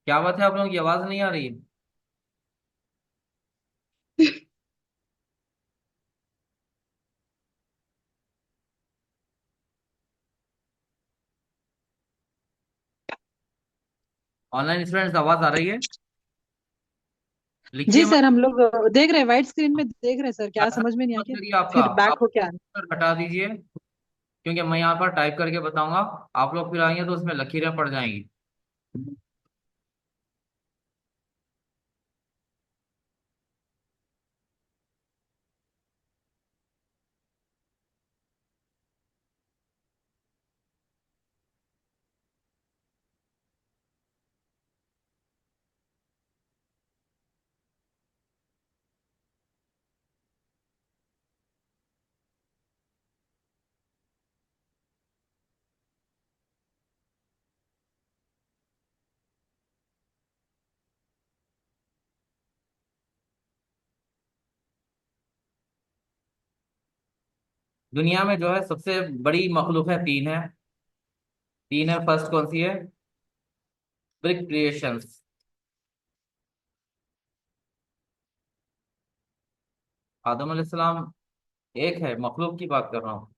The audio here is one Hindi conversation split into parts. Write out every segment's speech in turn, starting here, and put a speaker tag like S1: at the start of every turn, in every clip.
S1: क्या बात है, आप लोगों की आवाज नहीं आ रही है। ऑनलाइन स्टूडेंट्स आवाज आ रही है। लिखिए
S2: जी
S1: मत।
S2: सर, हम लोग देख रहे हैं, वाइट स्क्रीन में देख रहे हैं सर, क्या समझ में नहीं आ
S1: मत
S2: क्या।
S1: करिए आपका।
S2: फिर बैक
S1: आप
S2: होके आ रहे
S1: हटा दीजिए, क्योंकि मैं यहाँ पर टाइप करके बताऊंगा। आप लोग फिर आएंगे तो उसमें लकीरें पड़ जाएंगी। दुनिया में जो है सबसे बड़ी मखलूक है, तीन है। तीन है, फर्स्ट कौन सी है? Brick creations. आदम अलैहिस्सलाम एक है, मखलूक की बात कर रहा हूँ।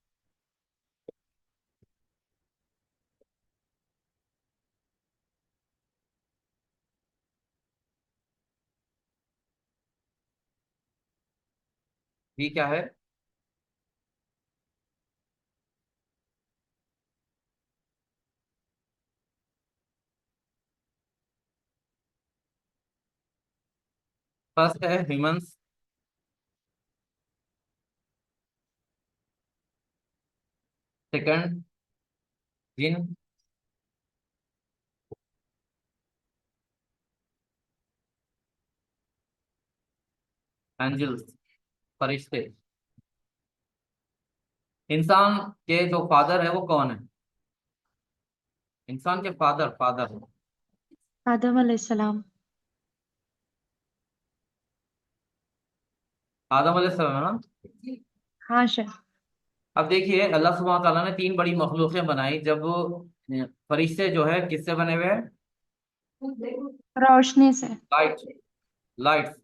S1: ये क्या है? फर्स्ट है ह्यूमंस। सेकंड जिन। एंजल्स, फरिश्ते। इंसान के जो फादर है वो कौन है? इंसान के फादर, फादर।
S3: हैं। आदम अलैहिस्सलाम।
S1: आदम अलैहिस्सलाम है ना।
S3: हाँ सर।
S1: अब देखिए, अल्लाह सुब्हान तआला ने तीन बड़ी मखलूकें बनाई। जब फरिश्ते जो है किससे बने हुए हैं?
S3: रोशनी से।
S1: Light, light.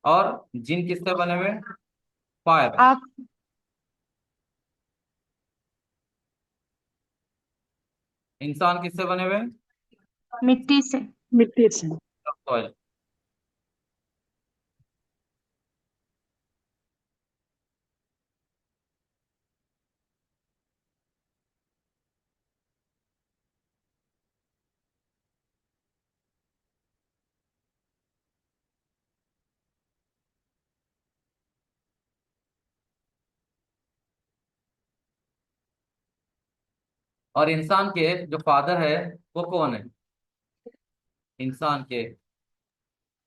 S1: और जिन किससे बने हुए हैं? फायर।
S3: आग।
S1: इंसान किससे बने हुए हैं?
S3: मिट्टी से।
S2: मिट्टी से।
S1: सॉइल। और इंसान के जो फादर है वो कौन है? इंसान के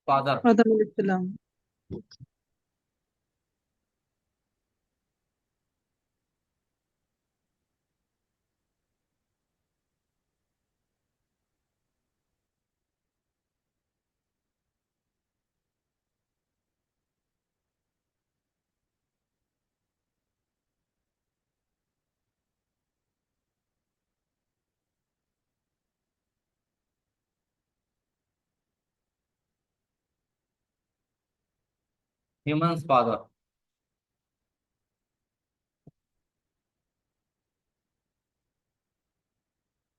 S1: फादर।
S2: आदम अलैहिस्सलाम।
S1: ह्यूमंस फादर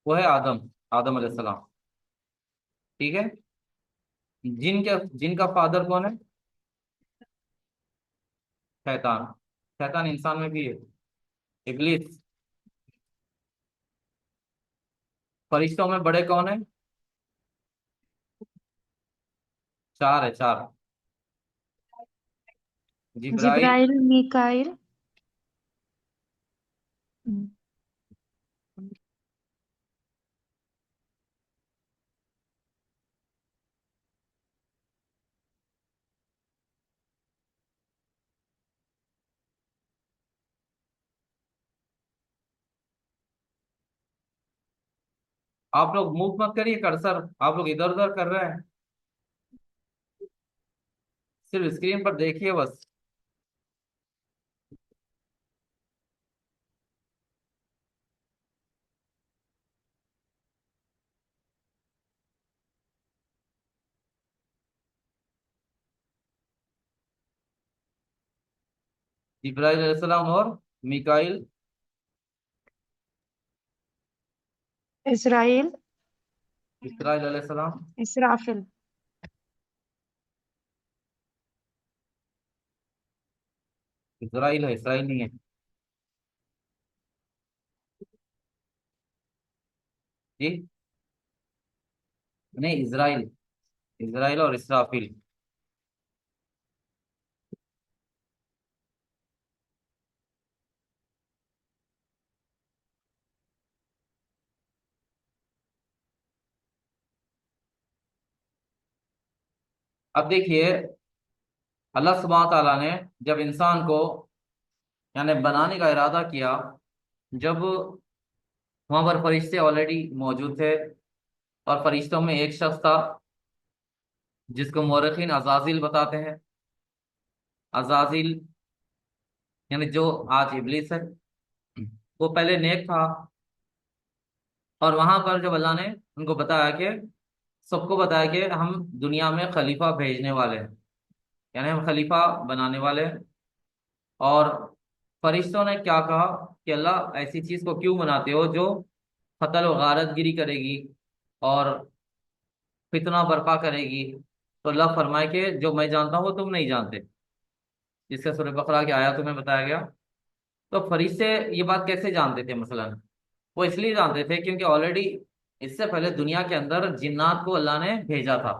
S1: वो है आदम, आदम अलैहिस्सलाम। ठीक है। जिनका फादर कौन है? शैतान। शैतान इंसान में भी है। इब्लीस। फरिश्तों में बड़े कौन है? चार है, चार। जिब्राइल।
S3: जिब्राइल, मीकाइल। हम्म,
S1: आप लोग मूव मत करिए कर्सर, आप लोग इधर उधर कर रहे हैं। सिर्फ स्क्रीन पर देखिए बस। जिब्राइल अलैहिस्सलाम और मिकाइल।
S3: इज़राइल।
S1: इसराइल अलैहिस्सलाम।
S3: इसराफिल।
S1: इसराइल है, इसराइल नहीं है। जी, नहीं, इसराइल। इसराइल और इसराफिल। अब देखिए, अल्लाह सुब्हानहू तआला ने जब इंसान को यानी बनाने का इरादा किया, जब वहां पर फरिश्ते ऑलरेडी मौजूद थे, और फरिश्तों में एक शख्स था जिसको मौरखीन अजाजिल बताते हैं। अजाजिल यानी जो आज इबलीस है। वो पहले नेक था, और वहां पर जब अल्लाह ने उनको बताया कि सबको बताया कि हम दुनिया में खलीफा भेजने वाले हैं, यानी हम खलीफा बनाने वाले हैं। और फरिश्तों ने क्या कहा कि अल्लाह ऐसी चीज को क्यों बनाते हो जो कत्ल और गारतगिरी करेगी और फितना बर्पा करेगी। तो अल्लाह फरमाए कि जो मैं जानता हूँ वो तुम नहीं जानते, जिससे सूरह बकरा की आयत में बताया गया। तो फरिश्ते ये बात कैसे जानते थे मसलन? वो इसलिए जानते थे क्योंकि ऑलरेडी इससे पहले दुनिया के अंदर जिन्नात को अल्लाह ने भेजा था।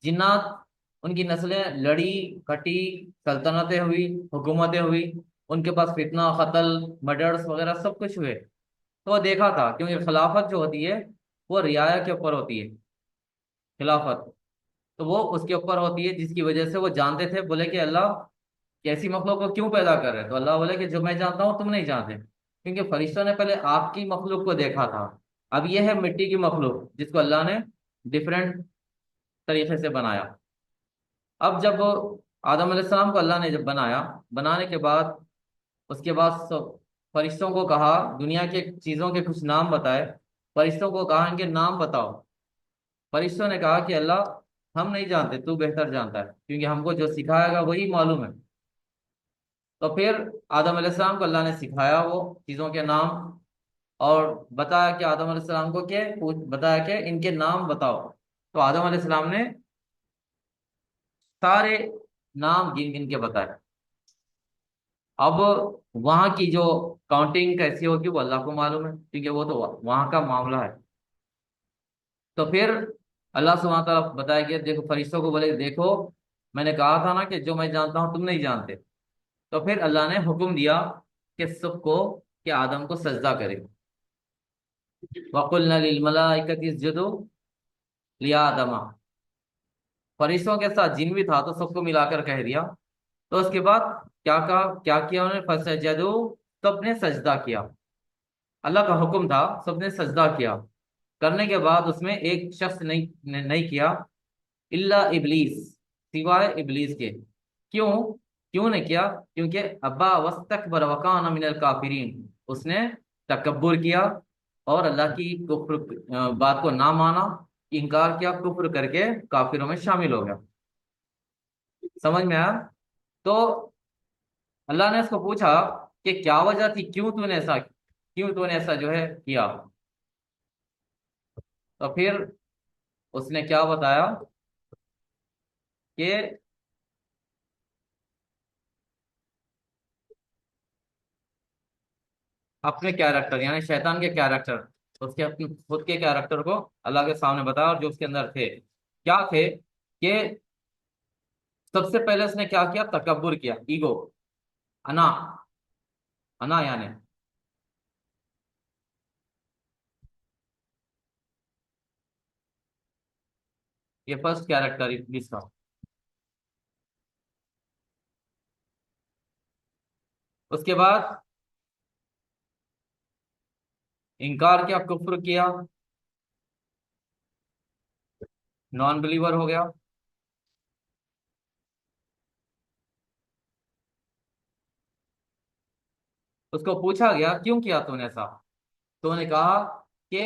S1: जिन्नात, उनकी नस्लें लड़ी, कटी, सल्तनतें हुई, हुकूमतें हुई, उनके पास फितना, कत्ल, मर्डर्स वगैरह सब कुछ हुए। तो वो देखा था, क्योंकि खिलाफत जो होती है वो रियाया के ऊपर होती है। खिलाफत तो वो उसके ऊपर होती है, जिसकी वजह से वो जानते थे। बोले कि अल्लाह कैसी मखलूक को क्यों पैदा कर रहे हैं? तो अल्लाह बोले कि जो मैं जानता हूँ तुम नहीं जानते, क्योंकि फरिश्तों ने पहले आपकी मखलूक को देखा था। अब ये है मिट्टी की मखलूक जिसको अल्लाह ने डिफरेंट तरीके से बनाया। अब जब आदम अलैहिस्सलाम को अल्लाह ने जब बनाया, बनाने के बाद उसके बाद फरिश्तों को कहा दुनिया के चीज़ों के कुछ नाम बताए। फरिश्तों को कहा इनके नाम बताओ। फरिश्तों ने कहा कि अल्लाह हम नहीं जानते, तू बेहतर जानता है, क्योंकि हमको जो सिखाएगा वही मालूम है। तो फिर आदम अलैहिस्सलाम को अल्लाह ने सिखाया वो चीज़ों के नाम, और बताया कि आदम अलैहिस्सलाम को के बताया कि इनके नाम बताओ। तो आदम अलैहिस्सलाम ने सारे नाम गिन गिन के बताए। अब वहां की जो काउंटिंग कैसी होगी वो अल्लाह को मालूम है, क्योंकि वो तो वहां का मामला है। तो फिर अल्लाह सुब्हानहू तआला बताया कि देखो, फरिश्तों को बोले देखो, मैंने कहा था ना कि जो मैं जानता हूं तुम नहीं जानते। तो फिर अल्लाह ने हुक्म दिया कि सबको, कि आदम को सजदा करे। वकुलना लिल मलाइकति इसजुदू लिया आदमा। फरिश्तों के साथ जिन भी था तो सबको मिलाकर कह दिया। तो उसके बाद क्या कहा, क्या किया उन्होंने? फसजदू, सबने सजदा किया। अल्लाह का हुक्म था, सबने सजदा किया। करने के बाद उसमें एक शख्स नहीं किया, इल्ला इबलीस, सिवाय इबलीस के। क्यों? क्यों नहीं किया? क्योंकि अब्बा वस्तकबर वकान मिनल काफिरीन, उसने तकब्बुर किया और अल्लाह की कुफ्र बात को ना माना, इनकार किया, कुफ्र करके काफिरों में शामिल हो गया। समझ में आया? तो अल्लाह ने उसको पूछा कि क्या वजह थी, क्यों तूने ऐसा जो है किया? तो फिर उसने क्या बताया कि अपने कैरेक्टर यानी शैतान के कैरेक्टर, उसके अपने खुद के कैरेक्टर को अल्लाह के सामने बताया, और जो उसके अंदर थे क्या थे कि सबसे पहले उसने क्या किया? तकब्बुर किया, ईगो, अना। अना यानी ये फर्स्ट कैरेक्टर इब्लीस का। उसके बाद इनकार किया, कुफ्र किया, नॉन बिलीवर हो गया। उसको पूछा गया क्यों किया तूने ऐसा? तो उन्होंने कहा कि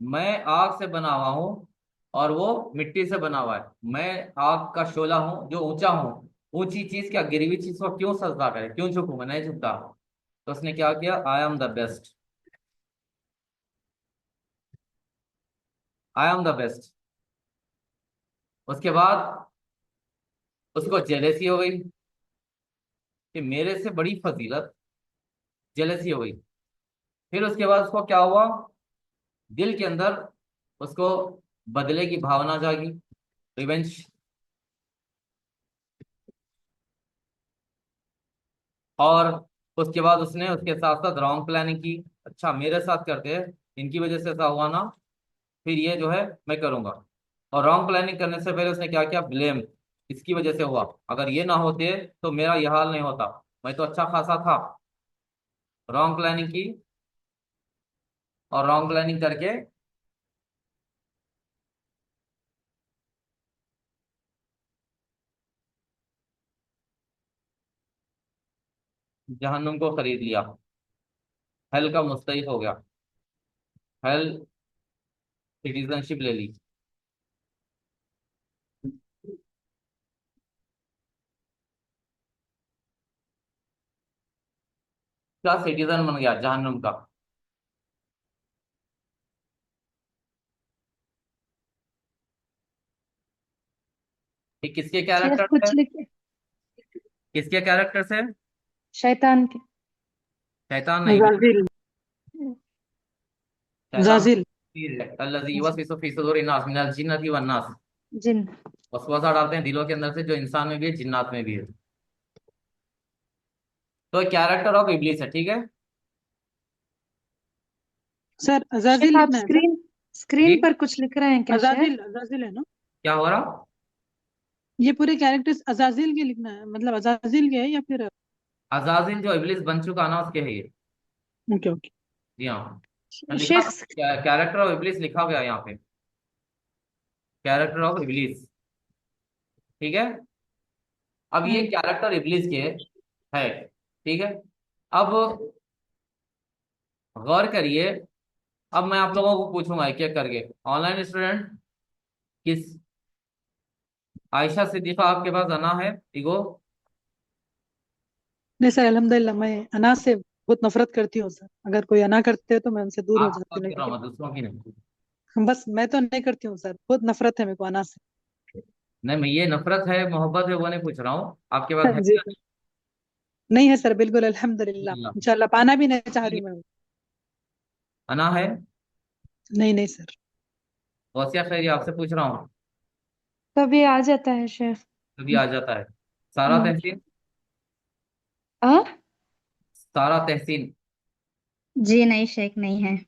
S1: मैं आग से बना हुआ हूँ और वो मिट्टी से बना हुआ है। मैं आग का शोला हूँ जो ऊंचा हूँ, ऊंची चीज क्या, गिरी हुई चीज को क्यों सजदा करे, क्यों झुकूं, मैं नहीं झुकता। तो उसने क्या किया, आई am the best, I am the best. उसके बाद उसको जेलेसी हो गई कि मेरे से बड़ी फजीलत, जेलेसी हो गई। फिर उसके बाद उसको क्या हुआ, दिल के अंदर उसको बदले की भावना जागी, रिवेंज। और उसके बाद उसने उसके साथ साथ रॉन्ग प्लानिंग की, अच्छा मेरे साथ करते हैं, इनकी वजह से ऐसा हुआ ना, फिर ये जो है मैं करूंगा। और रॉन्ग प्लानिंग करने से पहले उसने क्या किया, ब्लेम, इसकी वजह से हुआ, अगर ये ना होते तो मेरा यह हाल नहीं होता, मैं तो अच्छा खासा था। रॉन्ग प्लानिंग की, और रॉन्ग प्लानिंग करके जहन्नुम को खरीद लिया, हेल का मुस्तहिक हो गया, हेल सिटीजनशिप ले ली। क्या सिटीजन बन गया जहन्नुम का। ये किसके
S3: शेख
S1: कैरेक्टर से,
S3: कुछ लिखे।
S1: किसके कैरेक्टर से,
S3: शैतान के।
S1: शैतान नहीं,
S2: अजाजिल।
S1: शैतान
S2: अजाजिल।
S1: अल्लज़ी युवस्विसु फी सुदूरिन नास मिनल जिन्नति वन नास,
S3: जिन।
S1: वसवसा डालते हैं दिलों के अंदर से, जो इंसान में भी है जिन्नात में भी है। तो कैरेक्टर ऑफ इब्लिस है, ठीक है।
S2: सर
S3: शेख
S2: अजाजिल
S3: आप
S2: लिखना है सर।
S3: स्क्रीन स्क्रीन
S1: जी,
S3: पर कुछ लिख रहे हैं क्या शेख?
S2: अजाजिल अजाजिल है ना?
S1: क्या हो रहा।
S2: ये पूरे कैरेक्टर्स अजाजिल के लिखना है, मतलब अजाजिल के है या फिर?
S1: अजाजिल जो इब्लिस बन चुका ना, उसके है ये।
S2: Okay okay.
S1: जी हाँ, लिखा,
S3: शेख।
S1: कैरेक्टर ऑफ इब्लिस लिखा गया यहाँ पे, कैरेक्टर ऑफ इब्लिस, ठीक है। अब ये
S3: हम्म।
S1: कैरेक्टर इब्लिस के है, ठीक है। अब गौर करिए, अब मैं आप लोगों को पूछूंगा एक एक करके, ऑनलाइन स्टूडेंट, किस, आयशा सिद्दीका आपके पास आना है ईगो।
S2: नहीं सर, अल्हम्दुलिल्लाह मैं अना से बहुत नफरत करती हूँ सर। अगर कोई अना करते हैं तो मैं उनसे दूर हो
S1: आपकी
S2: जाती
S1: बात
S2: हूँ,
S1: कर रहा हूँ
S2: लेकिन
S1: मैं, दूसरों की नहीं।
S2: बस मैं तो नहीं करती हूँ सर, बहुत नफरत है मेरे को अना से।
S1: नहीं, मैं ये नफरत है मोहब्बत है वो नहीं पूछ रहा हूँ, आपके पास है
S2: जी
S1: क्या?
S2: नहीं है सर, बिल्कुल अल्हम्दुलिल्लाह,
S1: अल्लाह।
S2: इंशाल्लाह पाना भी नहीं चाह रही हूँ मैं।
S1: अना है,
S2: नहीं नहीं सर।
S1: गौसिया खैरी आपसे पूछ रहा हूँ,
S3: कभी आ जाता है शेख।
S1: कभी आ जाता है। सारा
S3: हम्म।
S1: तहसीन,
S3: आ?
S1: सारा तहसीन,
S3: जी नहीं शेख नहीं है।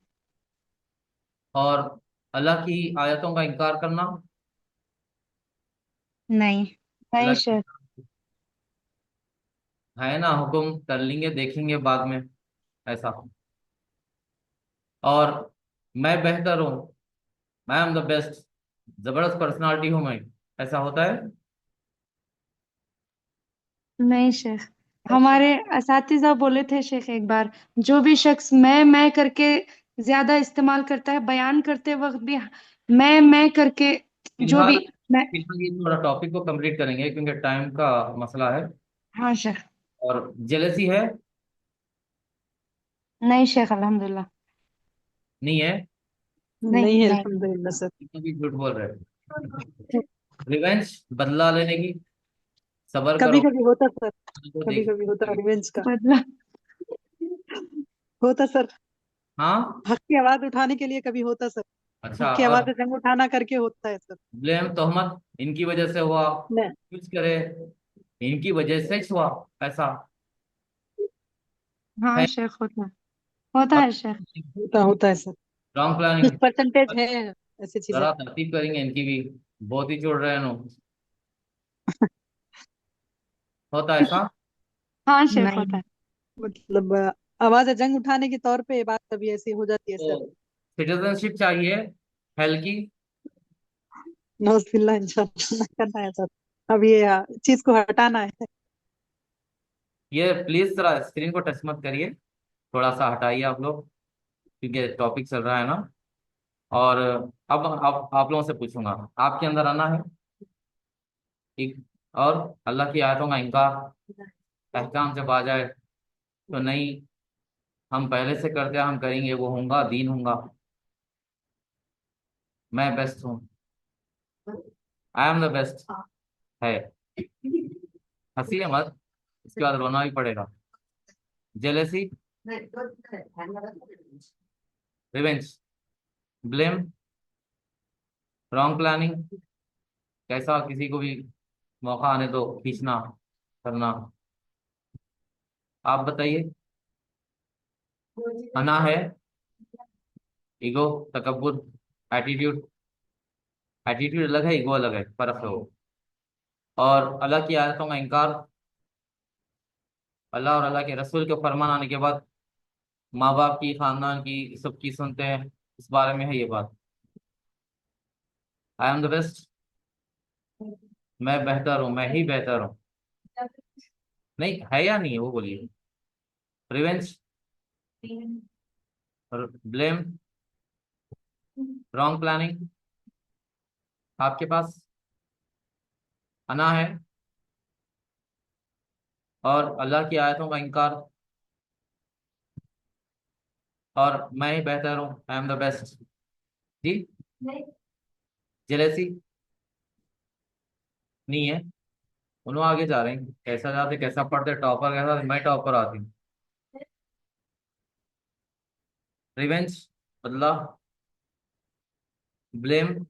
S1: और अल्लाह की आयतों का इनकार करना,
S3: नहीं। नहीं
S1: अल्लाह
S3: शेख।
S1: है ना हुक्म, कर लेंगे देखेंगे बाद में, ऐसा। और मैं बेहतर हूँ, मैं एम द बेस्ट, जबरदस्त पर्सनालिटी हूँ मैं, ऐसा होता है।
S3: नहीं शेख। हमारे असातिज़ा बोले थे शेख एक बार, जो भी शख्स मैं करके ज्यादा इस्तेमाल करता है बयान करते वक्त भी, मैं करके, जो
S1: फिलहाल,
S3: भी मैं।
S1: फिलहाल ये थोड़ा टॉपिक को कंप्लीट करेंगे क्योंकि टाइम का मसला है।
S3: हाँ शेख।
S1: और जेलसी है,
S3: नहीं शेख अल्हम्दुलिल्लाह।
S1: नहीं है,
S3: नहीं
S2: नहीं है
S3: नहीं।
S2: अल्हम्दुलिल्लाह सर।
S1: इतना भी झूठ बोल रहे हैं। रिवेंज, बदला लेने की, सबर
S2: कभी
S1: करो,
S2: कभी होता सर,
S1: तो
S2: कभी
S1: देख।
S2: कभी होता रिवेंज का।
S3: बदला।
S2: होता सर।
S1: हाँ,
S2: हक की आवाज उठाने के लिए कभी होता सर। हक
S1: अच्छा।
S2: की
S1: और
S2: आवाज जंग उठाना करके होता है सर।
S1: ब्लेम, तोहमत, इनकी वजह से हुआ,
S2: नहीं।
S1: कुछ करे, इनकी वजह से ही हुआ, ऐसा
S3: हाँ
S1: है।
S3: शेख होता
S1: और
S3: है शेख।
S2: होता है सर।
S1: रॉन्ग
S2: कुछ
S1: प्लानिंग,
S2: परसेंटेज है ऐसी चीजें।
S1: जरा तरतीब करेंगे इनकी भी, बहुत ही छोड़ रहे हैं नो, होता है ऐसा।
S3: हाँ शेख
S4: नहीं।
S3: होता है।
S2: मतलब आवाज जंग उठाने के तौर पे ये बात कभी ऐसी हो जाती है
S1: तो
S2: सर।
S1: सिटीजनशिप चाहिए, हेल की।
S2: नौजुबिल्लाह, इंशाल्लाह ना करना है सर। अब ये चीज को हटाना है।
S1: ये प्लीज जरा स्क्रीन को टच मत करिए, थोड़ा सा हटाइए आप लोग, क्योंकि टॉपिक चल रहा है ना। और अब आप लोगों से पूछूंगा, आपके अंदर आना है, ठीक। और अल्लाह की आयतों का इनकार, अहकाम जब आ जाए तो नहीं, हम पहले से करते हैं, हम करेंगे, वो होगा, दीन होगा, मैं बेस्ट हूँ, आई एम द बेस्ट है। हंसी है मत, इसके बाद रोना भी पड़ेगा। Jealousy, revenge, blame, wrong planning, कैसा किसी को भी मौका आने दो, खींचना, करना। आप बताइए। अना है, ईगो, तकब्बुर, एटीट्यूड। एटीट्यूड अलग है, ईगो अलग है, फर्क है वो। और अल्लाह की आयतों का इनकार, अल्लाह और अल्लाह के रसूल के फरमान आने के बाद माँ बाप की, खानदान की, सबकी सुनते हैं, इस बारे में है ये बात। आई एम द बेस्ट, मैं बेहतर हूँ, मैं ही बेहतर हूँ। नहीं है या नहीं है वो बोलिए। रिवेंज, ब्लेम, रॉन्ग प्लानिंग, आपके पास अना है, और अल्लाह की आयतों का इनकार, और मैं ही बेहतर हूँ, आई एम द बेस्ट। जी, जेलेसी नहीं है। दोनों आगे जा रहे हैं, कैसा जाते कैसा पढ़ते, टॉपर कैसा, मैं टॉपर आती हूँ। रिवेंज, बदला, ब्लेम,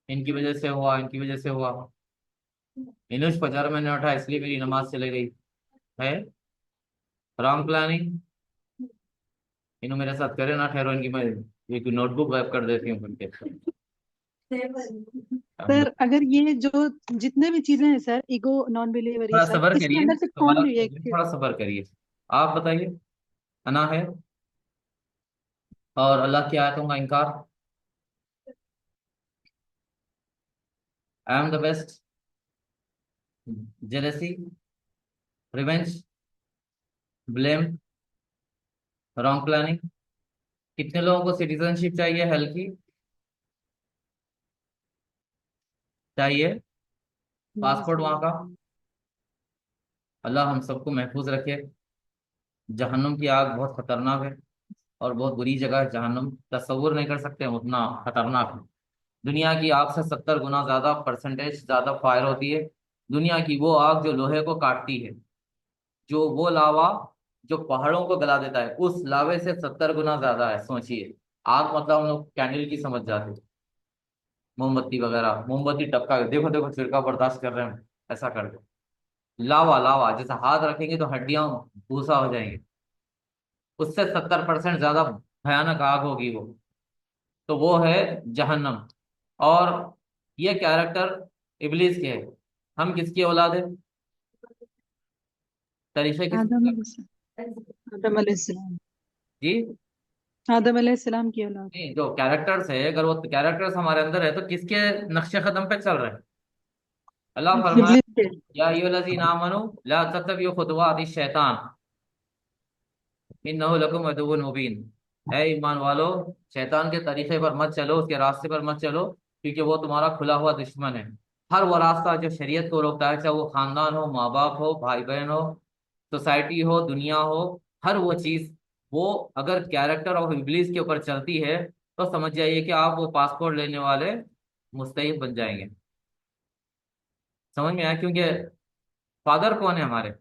S1: इनकी वजह से हुआ, इनकी वजह से हुआ, इनुष फजर में नहीं उठा इसलिए मेरी नमाज चले गई, है। रॉन्ग प्लानिंग, इन्हों मेरे साथ करे ना ठहरो, इनकी मैं एक नोटबुक गायब कर देती हूँ करके।
S2: सर अगर ये जो जितने भी चीजें हैं सर, ईगो, नॉन बिलीवर, ये
S1: थोड़ा
S2: सब,
S1: सबर
S2: इसके
S1: करिए,
S2: अंदर से
S1: सवाल
S2: कौन रिएक्ट?
S1: थोड़ा सबर करिए। आप बताइए। अना है, और अल्लाह की आयतों का इनकार, आई am the best, jealousy, revenge, blame, wrong planning. कितने लोगों को सिटीजनशिप चाहिए, हल्की चाहिए, पासपोर्ट वहां का। अल्लाह हम सबको महफूज रखे। जहन्नुम की आग बहुत खतरनाक है, और बहुत बुरी जगह है जहन्नुम, तस्वुर नहीं कर सकते हम, उतना खतरनाक है। दुनिया की आग से 70 गुना ज्यादा परसेंटेज ज्यादा फायर होती है। दुनिया की वो आग जो लोहे को काटती है, जो वो लावा जो पहाड़ों को गला देता है, उस लावे से 70 गुना ज्यादा है, सोचिए। आग मतलब हम लोग कैंडल की समझ जाते हैं, मोमबत्ती वगैरह, मोमबत्ती टपका के, देखो देखो छिड़का बर्दाश्त कर रहे हैं, ऐसा करके। लावा लावा जैसे हाथ रखेंगे तो हड्डियां भूसा हो जाएंगी, उससे 70% ज्यादा भयानक आग होगी वो। तो वो है जहन्नम। और ये कैरेक्टर इबलीस के है। हम किसकी औलाद है, तरीके किस।
S2: आदम आदम अलैहिस्सलाम।
S1: जी,
S2: आदम अलैहिस्सलाम की औलाद।
S1: नहीं, जो कैरेक्टर्स है, अगर वो कैरेक्टर्स हमारे अंदर है तो किसके नक्शे कदम पे चल रहे हैं। अल्लाह फरमाए,
S2: इब्लीस के।
S1: या अय्युहल्लज़ीना आमनू ला तत्तबिउ खुतुवाति शैतान इन्नहु लकुम अदुव्वुन मुबीन। है ईमान वालो, शैतान के तरीके पर मत चलो, उसके रास्ते पर मत चलो, क्योंकि वो तुम्हारा खुला हुआ दुश्मन है। हर वो रास्ता जो शरीयत को रोकता है, चाहे वो खानदान हो, माँ बाप हो, भाई बहन हो, सोसाइटी हो, दुनिया हो, हर वो चीज, वो अगर कैरेक्टर ऑफ इब्लिस के ऊपर चलती है तो समझ जाइए कि आप वो पासपोर्ट लेने वाले मुस्तहिक बन जाएंगे। समझ में आया, क्योंकि फादर कौन है हमारे,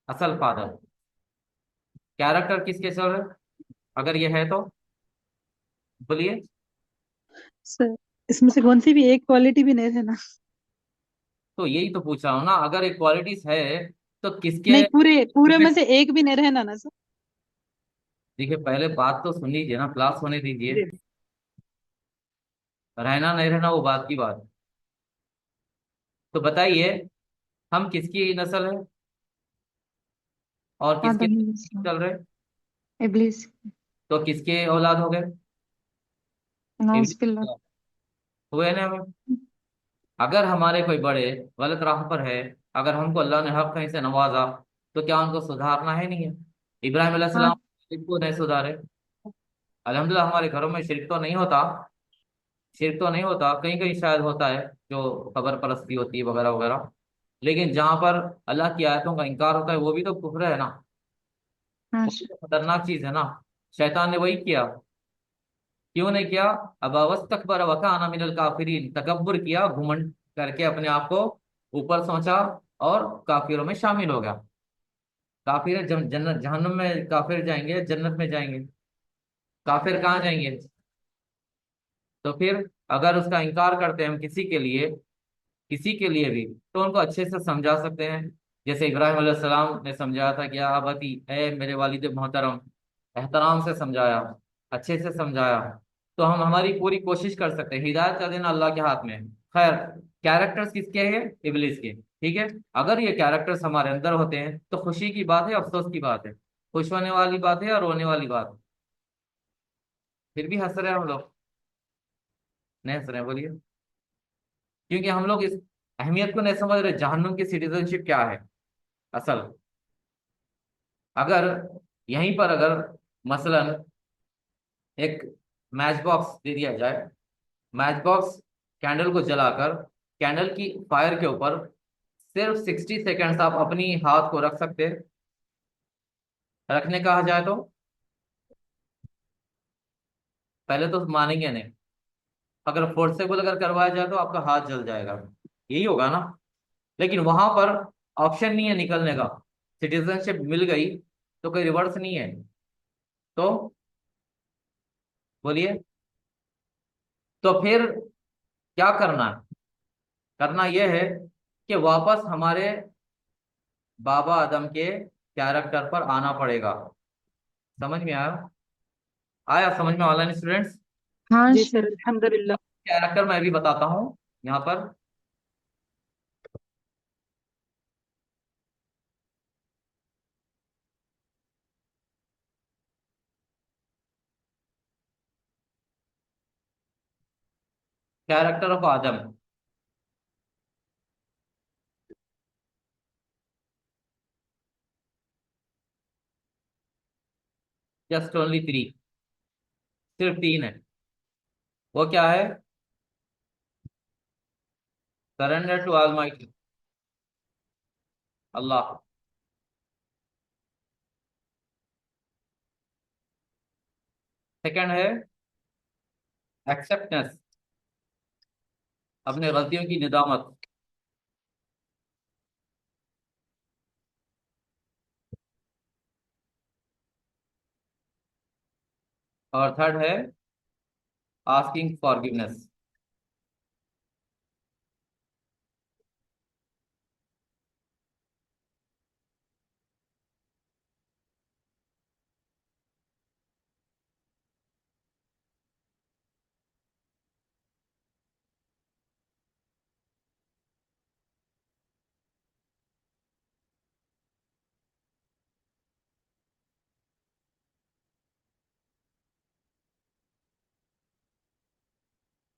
S1: असल फादर। कैरेक्टर किसके चल रहे, अगर ये है तो बोलिए।
S2: सर इसमें से कौन सी भी एक क्वालिटी भी नहीं रहना?
S1: तो यही तो पूछ रहा हूँ ना, अगर इक्वालिटीज है तो किसके।
S2: नहीं, पूरे पूरे में से एक भी नहीं रहना ना सर?
S1: देखिए पहले बात तो सुन लीजिए ना, क्लास होने दीजिए।
S2: जी।
S1: रहना नहीं रहना वो बात की बात है। तो बताइए, हम किसकी नस्ल है, और किसके
S3: आदम अलैहिस्सलाम।
S1: चल रहे,
S3: इब्लीस।
S1: तो किसके औलाद हो गए,
S3: नाउज़
S1: इब्लीस
S3: बिल्लाह।
S1: के औलाद हुए ना हमें। अगर हमारे कोई बड़े गलत राह पर है, अगर हमको अल्लाह ने हक कहीं से नवाजा, तो क्या उनको सुधारना है, नहीं है। इब्राहिम
S3: हाँ।
S1: अलैहिस्सलाम शिर्क को नहीं सुधारे, अल्हम्दुलिल्लाह हमारे घरों में शिरक तो नहीं होता, शिरक तो नहीं होता, कहीं कहीं शायद होता है जो कब्र परस्ती होती है वगैरह वगैरह, लेकिन जहां पर अल्लाह की आयतों का इनकार होता है वो भी तो कुफ्र है ना।
S3: हाँ
S1: वो भी तो खतरनाक चीज है ना। शैतान ने वही किया, क्यों नहीं किया? अबा वस्तकबर व काना मिनल काफिरीन, तकब्बुर किया, घुमंड करके अपने आप को ऊपर सोचा और काफिरों में शामिल हो गया। काफिर जब जन्नत जहन्नुम में काफिर जाएंगे, जन्नत में जाएंगे, काफिर कहाँ जाएंगे? तो फिर अगर उसका इनकार करते हैं हम किसी के लिए भी, तो उनको अच्छे से समझा सकते हैं। जैसे इब्राहिम अलैहिस्सलाम ने समझाया था कि अबती, ए मेरे वालिद मोहतरम, एहतराम से समझाया, अच्छे से समझाया। तो हम हमारी पूरी कोशिश कर सकते हैं, हिदायत का देना अल्लाह के हाथ में है। खैर, कैरेक्टर्स किसके हैं? इबलीस के। ठीक है, अगर ये कैरेक्टर्स हमारे अंदर होते हैं तो खुशी की बात है, अफसोस की बात है, खुश होने वाली बात है या रोने वाली बात है? फिर भी हंस रहे हैं हम लोग, नहीं हंस रहे हैं, बोलिए। क्योंकि हम लोग इस अहमियत को नहीं समझ रहे, जहन्नुम की सिटीजनशिप क्या है असल। अगर यहीं पर अगर मसलन एक मैच बॉक्स दे दिया जाए, मैच बॉक्स कैंडल को जलाकर कैंडल की फायर के ऊपर सिर्फ 60 सेकेंड्स आप अपनी हाथ को रख सकते हैं, रखने कहा जाए तो पहले तो मानेंगे नहीं। अगर फोर्सेबल अगर करवाया जाए तो आपका हाथ जल जाएगा, यही होगा ना। लेकिन वहां पर ऑप्शन नहीं है निकलने का, सिटीजनशिप मिल गई तो कोई रिवर्स नहीं है। तो बोलिए, तो फिर क्या करना है? करना यह है कि वापस हमारे बाबा आदम के कैरेक्टर पर आना पड़ेगा। समझ में आया? आया समझ में ऑनलाइन स्टूडेंट्स?
S3: हाँ
S2: जी सर,
S3: शेख।
S2: अल्हम्दुलिल्लाह।
S1: कैरेक्टर मैं भी बताता हूँ यहाँ पर। Character of Adam, just only 3, सिर्फ 3 है। वो क्या है? Surrender to almighty Allah. Second है एक्सेप्टेंस, अपने गलतियों की निदामत। और थर्ड है आस्किंग फॉरगिवनेस।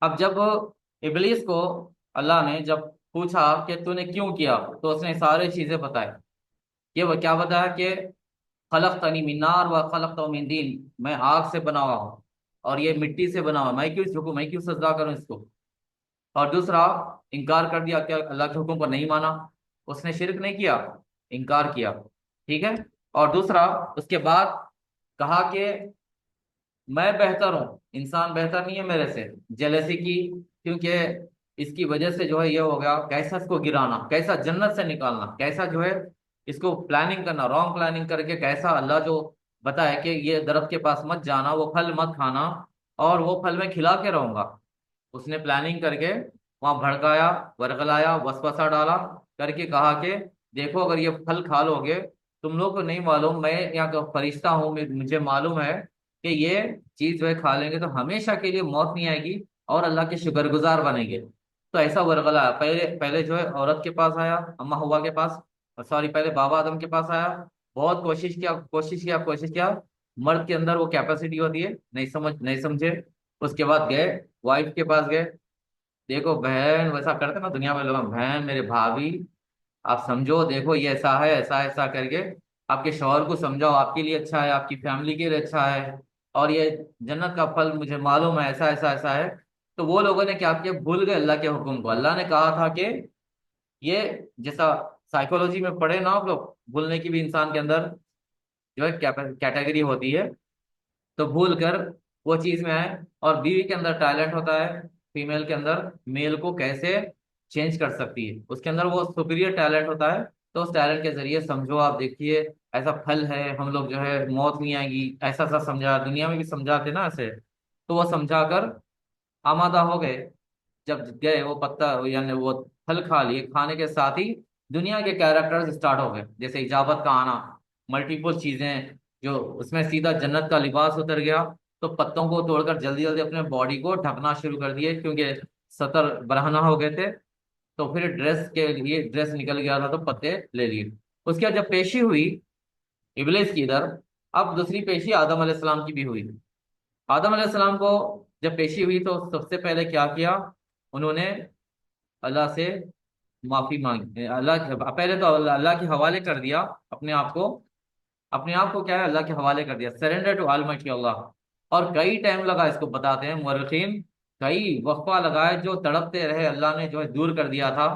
S1: अब जब इबलीस को अल्लाह ने जब पूछा कि तूने क्यों किया, तो उसने सारी चीजें बताई। ये वो क्या बताया कि खलक़तनी मिन नार व खलक़तहु मिन दीन, मैं आग से बना हुआ हूँ और ये मिट्टी से बना हुआ, मैं क्यों झुकूं, मैं क्यों सजदा करूं इसको। और दूसरा, इनकार कर दिया, क्या अल्लाह के हुक्म को नहीं माना। उसने शिरक नहीं किया, इनकार किया। ठीक है। और दूसरा, उसके बाद कहा कि मैं बेहतर हूँ, इंसान बेहतर नहीं है मेरे से, जेलसी की, क्योंकि इसकी वजह से जो है ये हो गया, कैसा इसको गिराना, कैसा जन्नत से निकालना, कैसा जो है इसको प्लानिंग करना, रॉन्ग प्लानिंग करके कैसा अल्लाह जो बताए कि ये दरख्त के पास मत जाना, वो फल मत खाना, और वो फल मैं खिला के रहूंगा। उसने प्लानिंग करके वहां भड़काया, वर्गलाया, वसवसा डाला, करके कहा कि देखो अगर ये फल खा लोगे, तुम लोग को नहीं मालूम मैं यहाँ का फरिश्ता हूँ, मुझे मालूम है कि ये चीज जो है खा लेंगे तो हमेशा के लिए मौत नहीं आएगी और अल्लाह के शुक्रगुजार बनेंगे। तो ऐसा वर्गला पहले पहले जो है औरत के पास आया, अम्मा हवा के पास, सॉरी पहले बाबा आदम के पास आया। बहुत कोशिश किया, कोशिश किया, कोशिश किया। मर्द के अंदर वो कैपेसिटी होती है, नहीं समझे। उसके बाद गए वाइफ के पास गए, देखो बहन, वैसा करते ना दुनिया में लोग, बहन मेरे भाभी, आप समझो, देखो ये ऐसा है, ऐसा ऐसा करके आपके शौहर को समझाओ, आपके लिए अच्छा है, आपकी फैमिली के लिए अच्छा है, और ये जन्नत का फल मुझे मालूम है, ऐसा ऐसा ऐसा है। तो वो लोगों ने क्या किया, भूल गए अल्लाह के हुक्म को। अल्लाह ने कहा था कि ये, जैसा साइकोलॉजी में पढ़े ना आप लोग, भूलने की भी इंसान के अंदर जो है कैटेगरी होती है। तो भूल कर वो चीज में आए। और बीवी के अंदर टैलेंट होता है, फीमेल के अंदर मेल को कैसे चेंज कर सकती है, उसके अंदर वो सुपीरियर टैलेंट होता है। तो उस टैलेंट के जरिए समझो, आप देखिए, ऐसा फल है, हम लोग जो है मौत नहीं आएगी, ऐसा ऐसा समझा, दुनिया में भी समझाते ना ऐसे। तो वो समझा कर आमादा हो गए। जब गए वो पत्ता यानी वो फल खा लिए, खाने के साथ ही दुनिया के कैरेक्टर्स स्टार्ट हो गए, जैसे इजाबत का आना, मल्टीपल चीजें, जो उसमें सीधा जन्नत का लिबास उतर गया। तो पत्तों को तोड़कर जल्दी जल्दी अपने बॉडी को ढकना शुरू कर दिए, क्योंकि सतर बरहना हो गए थे। तो फिर ड्रेस के लिए ड्रेस निकल गया था, तो पत्ते ले लिए। उसके बाद जब पेशी हुई इब्लिस की इधर, अब दूसरी पेशी आदम अलैहिस्सलाम की भी हुई। आदम अलैहिस्सलाम को जब पेशी हुई तो सबसे पहले क्या किया, उन्होंने अल्लाह से माफी मांगी। पहले तो अल्लाह के हवाले कर दिया अपने आप को। अपने आप को क्या है, अल्लाह के हवाले कर दिया, सरेंडर टू ऑलमाइटी अल्लाह। और कई टाइम लगा, इसको बताते हैं मुर्रिखीन, कई वक्फा लगाए, जो तड़पते रहे, अल्लाह ने जो है दूर कर दिया था।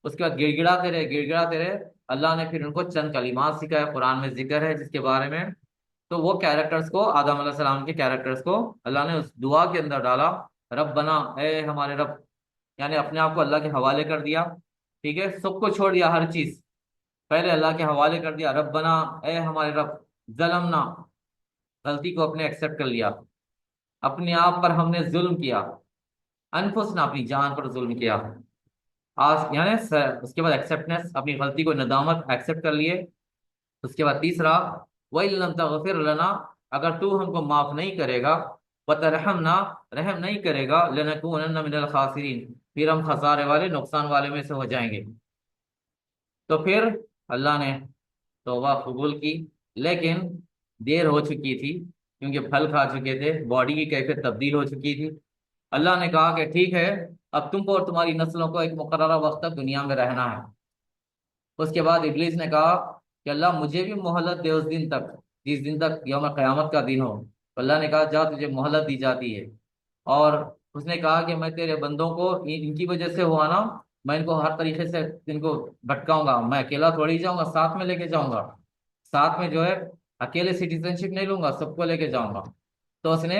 S1: उसके बाद गिड़गिड़ाते रहे, गिड़गिड़ाते रहे। अल्लाह ने फिर उनको चंद कलिमात सिखाए, कुरान में जिक्र है जिसके बारे में। तो वो कैरेक्टर्स को, आदम अलैहिस्सलाम के कैरेक्टर्स को अल्लाह ने उस दुआ के अंदर डाला। रब बना, ए हमारे रब, यानी अपने आप को अल्लाह के हवाले कर दिया। ठीक है, सबको छोड़ दिया, हर चीज पहले अल्लाह के हवाले कर दिया। रब बना, ए हमारे रब, जलमना, गलती को अपने एक्सेप्ट कर लिया, अपने आप पर हमने जुल्म किया, अनफुसना, अपनी जान पर जुल्म किया। आज यानी उसके बाद एक्सेप्टनेस, अपनी गलती को, नदामत एक्सेप्ट कर लिए। उसके बाद तीसरा, वही लम तगफिर लना, अगर तू हमको माफ नहीं करेगा, वतरहमना, रहम नहीं करेगा, लनकूनन्ना मिनल खासिरीन, फिर हम खसारे वाले, नुकसान वाले में से हो जाएंगे। तो फिर अल्लाह ने तौबा कबूल की, लेकिन देर हो चुकी थी, क्योंकि फल खा चुके थे, बॉडी की कैफियत तब्दील हो चुकी थी। अल्लाह ने कहा कि ठीक है, अब तुमको और तुम्हारी नस्लों को एक मुकर्ररा वक्त तक दुनिया में रहना है। उसके बाद इब्लीस ने कहा कि अल्लाह मुझे भी मोहलत दे उस दिन तक, जिस दिन तक यौम क़यामत का दिन हो। तो अल्लाह ने कहा जा, तुझे मोहलत दी जाती है। और उसने कहा कि मैं तेरे बंदों को इनकी वजह से हुआ ना, मैं इनको हर तरीके से इनको भटकाऊंगा, मैं अकेला थोड़ी जाऊंगा, साथ में लेके जाऊंगा। साथ में जो है, अकेले सिटीजनशिप नहीं लूंगा, सबको लेके जाऊंगा। तो उसने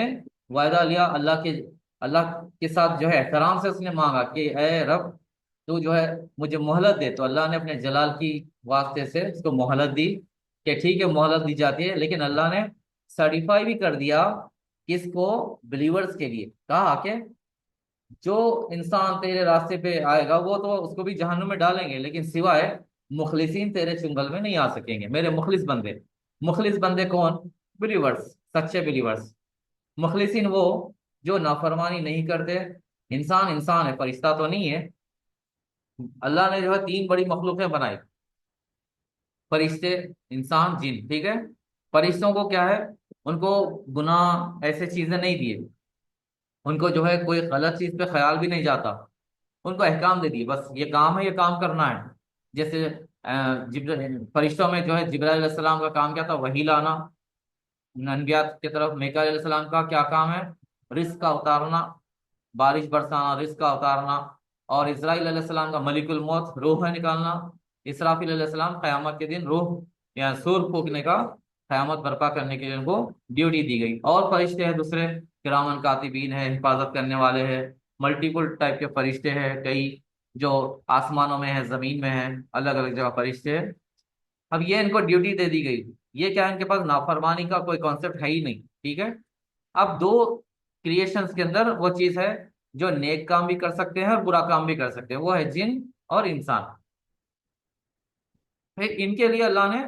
S1: वायदा लिया अल्लाह के साथ, जो है एहतराम से उसने मांगा कि ए रब, तू जो है मुझे मोहलत दे। तो अल्लाह ने अपने जलाल की वास्ते से उसको मोहलत दी, कि ठीक है मोहलत दी जाती है। लेकिन अल्लाह ने सर्टिफाई भी कर दिया किसको, बिलीवर्स के लिए। कहा कि जो इंसान तेरे रास्ते पे आएगा वो तो उसको भी जहन्नुम में डालेंगे, लेकिन सिवाय मुखलिसीन तेरे चुंगल में नहीं आ सकेंगे, मेरे मुखलिस बंदे। मुखलिस बंदे कौन, बिलीवर्स, सच्चे बिलीवर्स। मुखलिसीन वो जो नाफरमानी नहीं करते। इंसान इंसान है, फरिश्ता तो नहीं है। अल्लाह ने जो है तीन बड़ी मखलूकें बनाई, फरिश्ते, इंसान, जिन। ठीक है, फरिश्तों को क्या है, उनको गुनाह ऐसे चीजें नहीं दिए, उनको जो है कोई गलत चीज पे ख्याल भी नहीं जाता। उनको अहकाम दे दिए, बस ये काम है, ये काम करना है। जैसे फरिश्तों में जो है जिब्राइल अलैहिस्सलाम का काम क्या था, वही लाना। अनबियात की तरफ मीकाईल अलैहिस्सलाम का क्या काम है, रिस्क का उतारना, बारिश बरसाना, रिस्क का उतारना। और इस्राइल अलैहिस्सलाम का मलिकुल मौत, रूह है निकालना। इसराफिल अलैहिस्सलाम क़यामत के दिन रूह या सूर फूकने का, क़यामत बर्पा करने के लिए उनको ड्यूटी दी गई। और फरिश्ते हैं दूसरे, किरामन कातिबीन है, हिफाजत करने वाले हैं। मल्टीपल टाइप के फरिश्ते हैं कई, जो आसमानों में है, जमीन में है, अलग अलग जगह फरिश्ते हैं। अब ये इनको ड्यूटी दे दी गई। ये क्या है, इनके पास नाफरमानी का कोई कॉन्सेप्ट है ही नहीं। ठीक है, अब दो क्रिएशंस के अंदर वो चीज है जो नेक काम भी कर सकते हैं और बुरा काम भी कर सकते हैं, वो है जिन और इंसान। फिर इनके लिए अल्लाह ने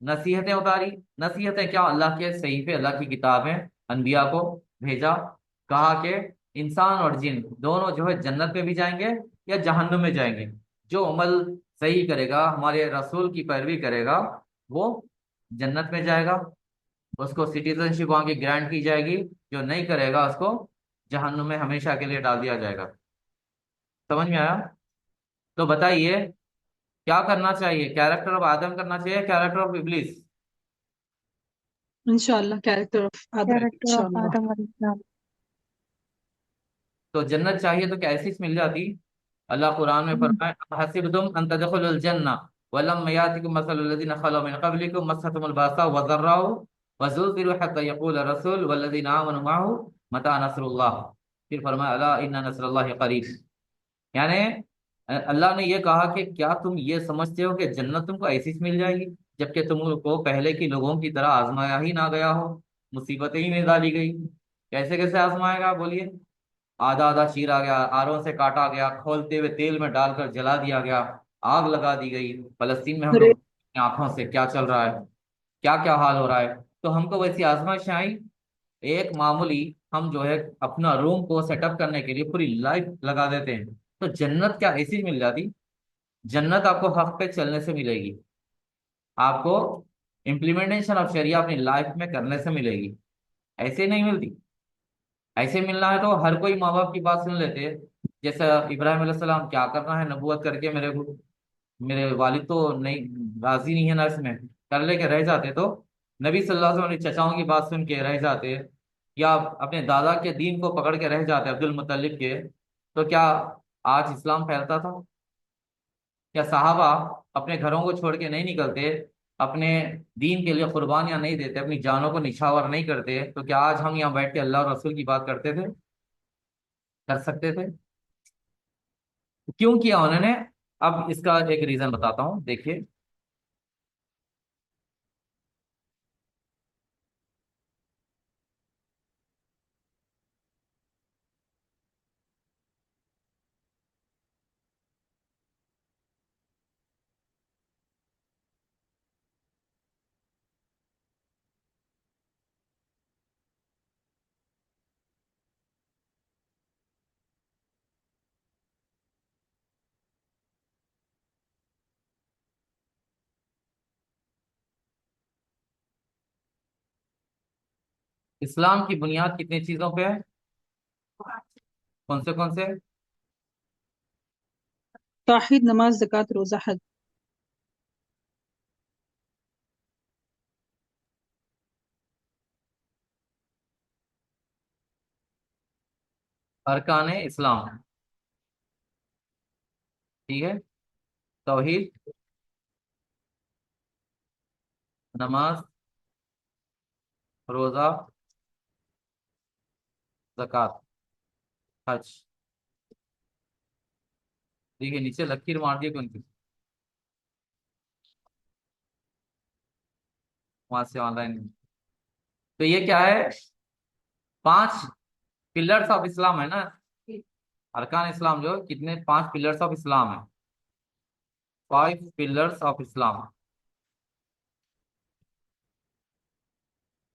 S1: नसीहतें उतारी। नसीहतें क्या, अल्लाह के सहीफे, अल्लाह की किताबें, अनबिया को भेजा। कहा कि इंसान और जिन दोनों जो है जन्नत में भी जाएंगे या जहन्नुम में जाएंगे। जो अमल सही करेगा, हमारे रसूल की पैरवी करेगा, वो जन्नत में जाएगा, उसको सिटीजनशिप वहां की ग्रांट की जाएगी। जो नहीं करेगा उसको जहन्नुम में हमेशा के लिए डाल दिया जाएगा। समझ में आया? तो बताइए, क्या करना चाहिए, कैरेक्टर ऑफ आदम करना चाहिए, कैरेक्टर ऑफ इब्लिस?
S2: इंशाल्लाह कैरेक्टर ऑफ आदम,
S3: कैरेक्टर ऑफ
S2: इंशाल्लाह।
S3: आदम अलैहिस्सलाम।
S1: तो जन्नत चाहिए तो क्या ऐसी मिल जाती? अल्लाह कुरान में फरमाए, हसिबतुम अन तदखुलुल जन्नह वलम यातिकुम मसलुल लज़ीना खलू मिन क़ब्लिकुम मस्सतहुमुल बासा व ज़र्राउ व ज़ुलज़िलू हत्ता यक़ूल रसूल वल्लज़ीना आमनु मअहु मता नस्रुल्लाह। फिर फरमाया अला इन्ना नस्रल्लाहि क़रीब। यानी अल्लाह ने ये कहा कि क्या तुम ये समझते हो कि जन्नत तुमको ऐसी ही मिल जाएगी, जबकि तुमको पहले के लोगों की तरह आजमाया ही ना गया हो, मुसीबतें ही नहीं डाली गई। कैसे कैसे आजमाएगा आप बोलिए? आधा आधा चीरा गया, आरों से काटा गया, खोलते हुए तेल में डालकर जला दिया गया, आग लगा दी गई। फलस्तीन में हम
S2: अरे
S1: लोग अपनी आंखों से क्या चल रहा है, क्या क्या हाल हो रहा है। तो हमको वैसी आजमाइश आई, एक मामूली हम जो है अपना रूम को सेटअप करने के लिए पूरी लाइफ लगा देते हैं। तो जन्नत क्या ऐसी मिल जाती? जन्नत आपको हक पे चलने से मिलेगी, आपको इम्प्लीमेंटेशन ऑफ शरिया अपनी लाइफ में करने से मिलेगी, ऐसे नहीं मिलती। ऐसे मिलना है तो हर कोई माँ बाप की बात सुन लेते। जैसे इब्राहिम अलैहिस्सलाम, क्या करना है नबूवत करके, मेरे को मेरे वालिद तो नहीं, राजी नहीं है ना इसमें, कर लेके रह जाते। तो नबी सल्लल्लाहु अलैहि वसल्लम ने चचाओं की बात सुन के रह जाते, या अपने दादा के दीन को पकड़ के रह जाते अब्दुल मुत्तलिब के, तो क्या आज इस्लाम फैलता था? क्या सहाबा अपने घरों को छोड़ के नहीं निकलते, अपने दीन के लिए कुर्बानियां नहीं देते, अपनी जानों को निछावर नहीं करते, तो क्या आज हम यहाँ बैठ के अल्लाह और रसूल की बात करते थे? कर सकते थे? क्यों किया उन्होंने? अब इसका एक रीजन बताता हूँ, देखिए। इस्लाम की बुनियाद कितनी चीजों पे है? कौन से?
S2: तौहीद, नमाज, ज़कात, रोजा, हज।
S1: अरकान इस्लाम, ठीक है। तौहीद, नमाज, रोजा, ज़कात, हज। देखिए नीचे लकीर मार दिए कौन सी, वहां से ऑनलाइन। तो ये क्या है? 5 पिलर्स ऑफ इस्लाम है ना। अरकान इस्लाम जो कितने, 5 पिलर्स ऑफ इस्लाम है। 5 पिलर्स ऑफ इस्लाम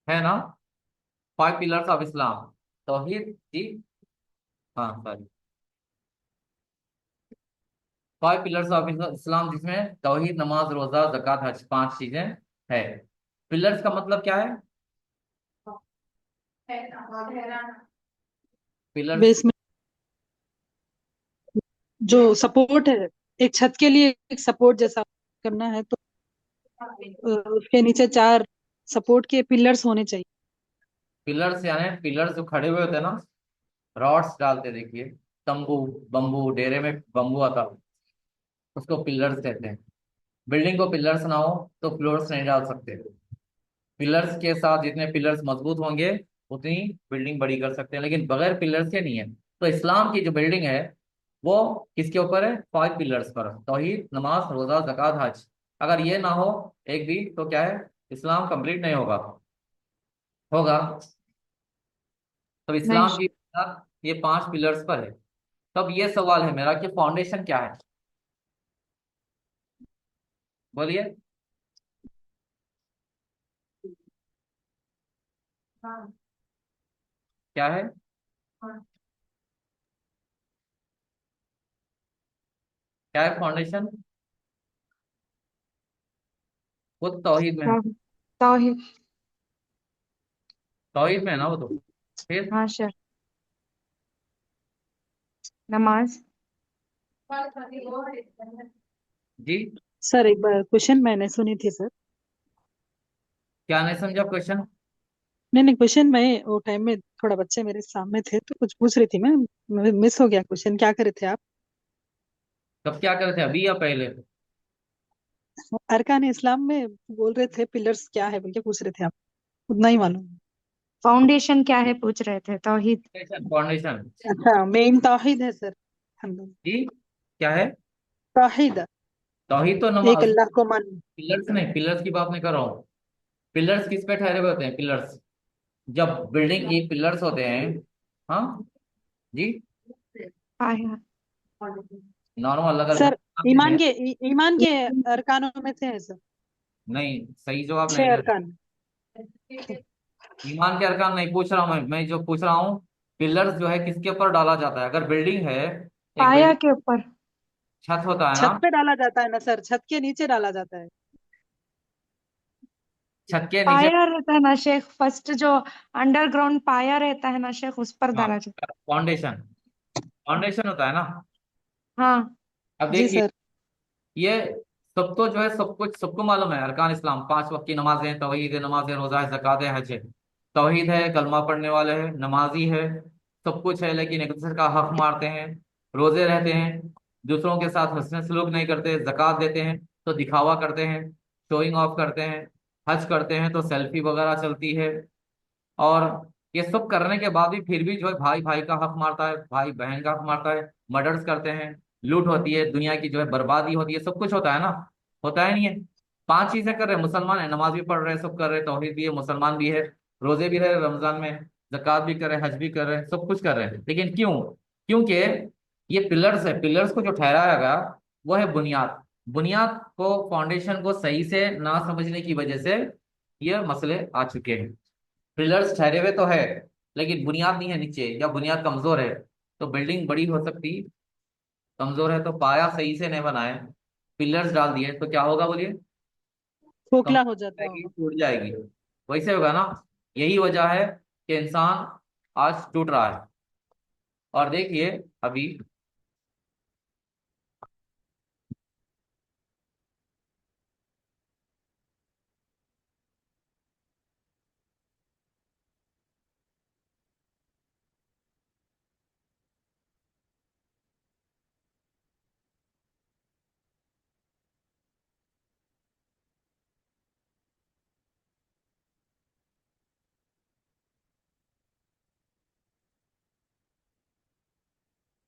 S1: है ना। 5 पिलर्स ऑफ इस्लाम, तौहीद जी, हाँ सॉरी, 5 पिलर्स ऑफ इस्लाम, जिसमें तौहीद, नमाज, रोजा, ज़कात, हज, 5 चीजें है। पिलर्स का मतलब क्या है? पिलर्स,
S2: बेस में जो सपोर्ट है, एक छत के लिए एक सपोर्ट जैसा करना है तो उसके नीचे 4 सपोर्ट के पिलर्स होने चाहिए।
S1: पिलर्स यानी पिलर्स जो खड़े हुए होते हैं ना, रॉड्स डालते, देखिए तंबू, बम्बू, डेरे में बम्बू आता, उसको पिलर्स कहते हैं। बिल्डिंग को पिलर्स ना हो तो फ्लोर्स नहीं डाल सकते। पिलर्स के साथ जितने पिलर्स मजबूत होंगे, उतनी बिल्डिंग बड़ी कर सकते हैं, लेकिन बगैर पिलर्स के नहीं है। तो इस्लाम की जो बिल्डिंग है वो किसके ऊपर है? 5 पिलर्स पर, तौहीद, नमाज, रोजा, ज़कात, हज। अगर ये ना हो एक भी, तो क्या है? इस्लाम कंप्लीट नहीं होगा। होगा? तो
S3: नहीं
S1: इस्लाम की
S3: शेख।
S1: बुनियाद ये 5 पिलर्स पर है। तब ये सवाल है मेरा कि फाउंडेशन क्या है? बोलिए। क्या है? क्या है फाउंडेशन? वो तो तौहीद में है।
S3: तौहीद। तौहीद।
S1: तौहीद में है ना वो तो। फिर
S3: हाँ शेख। नमाज।
S1: जी,
S2: सर एक बार क्वेश्चन मैंने सुनी थी सर।
S1: क्या नहीं समझा क्वेश्चन?
S2: नहीं नहीं, क्वेश्चन मैं वो टाइम में थोड़ा बच्चे मेरे सामने थे तो कुछ पूछ रही थी मैं, मिस हो गया क्वेश्चन, क्या करे थे आप?
S1: तब क्या करे थे, अभी या पहले?
S2: अरकान इस्लाम में बोल रहे थे, पिलर्स क्या है बोल के पूछ रहे थे आप, उतना ही मालूम।
S3: फाउंडेशन क्या है पूछ रहे थे, तौहीद।
S1: फाउंडेशन।
S2: अच्छा, मेन तौहीद है सर, हम लोग
S1: जी, क्या है?
S2: तौहीद,
S1: तौहीद तो
S2: एक
S1: नमाज।
S2: अल्लाह को मान।
S1: पिलर्स नहीं, पिलर्स की बात नहीं कर रहा हूँ। पिलर्स किस पे ठहरे हुए होते हैं, पिलर्स? जब बिल्डिंग के पिलर्स होते हैं। हाँ जी।
S3: आया।
S1: नॉर्मल अगर घर
S2: सर,
S1: बनाते हैं।
S2: ईमान के अरकानों में से है सर,
S1: नहीं, सही जवाब नहीं
S2: 6
S1: दे
S2: अरकान।
S1: रहे। ईमान के अरकान नहीं पूछ रहा हूँ मैं जो पूछ रहा हूँ, पिलर्स जो है किसके ऊपर डाला जाता है? अगर बिल्डिंग है, एक
S3: पाया
S1: बिल्डिंग,
S3: के ऊपर।
S1: छत होता है ना?
S2: छत पे डाला जाता है ना सर, छत के नीचे डाला जाता है।
S1: छत के नीचे।
S3: पाया रहता है ना शेख, फर्स्ट जो अंडरग्राउंड पाया रहता है ना शेख, उस पर
S1: हाँ,
S3: डाला जाता
S1: फाउंडेशन। फाउंडेशन होता है ना?
S3: है। हाँ।
S1: अब
S2: जी
S1: देखिए,
S2: सर।
S1: ये सबको जो है, सब कुछ सबको मालूम है। अरकान इस्लाम, 5 वक्त की नमाजें, तौहीद है, नमाज है, रोजा है, ज़कात है, हज है। तौहीद है, कलमा पढ़ने वाले हैं, नमाजी है, सब कुछ है, लेकिन एक दूसरे का हक मारते हैं। रोजे रहते हैं, दूसरों के साथ हंसने सलूक नहीं करते। ज़कात देते हैं तो दिखावा करते हैं, शोइंग ऑफ करते हैं। हज करते हैं तो सेल्फी वगैरह चलती है। और ये सब करने के बाद भी फिर भी जो है भाई भाई का हक मारता है, भाई बहन का हक मारता है, मर्डर्स करते हैं, लूट होती है, दुनिया की जो है बर्बादी होती है, सब कुछ होता है ना? होता है नहीं है? 5 चीजें कर रहे हैं, मुसलमान है, नमाज भी पढ़ रहे हैं, सब कर रहे हैं, तौहीद भी है, मुसलमान भी है, रोजे भी रहे रमजान में, जक़ात भी कर रहे हैं, हज भी कर रहे हैं, सब कुछ कर रहे हैं, लेकिन क्यों? क्योंकि ये पिलर्स है, पिलर्स को जो ठहराया गया वो है बुनियाद। बुनियाद को, फाउंडेशन को सही से ना समझने की वजह से ये मसले आ चुके हैं। पिलर्स ठहरे हुए तो है, लेकिन बुनियाद नहीं है नीचे, या बुनियाद कमजोर है, तो बिल्डिंग बड़ी हो सकती, कमजोर है तो पाया सही से नहीं बनाए, पिलर्स डाल दिए तो क्या होगा बोलिए?
S2: खोखला हो
S1: कमजोर
S2: जाता
S1: जाएगी,
S2: होगा।
S1: टूट जाएगी। वैसे होगा ना? यही वजह है कि इंसान आज टूट रहा है। और देखिए अभी,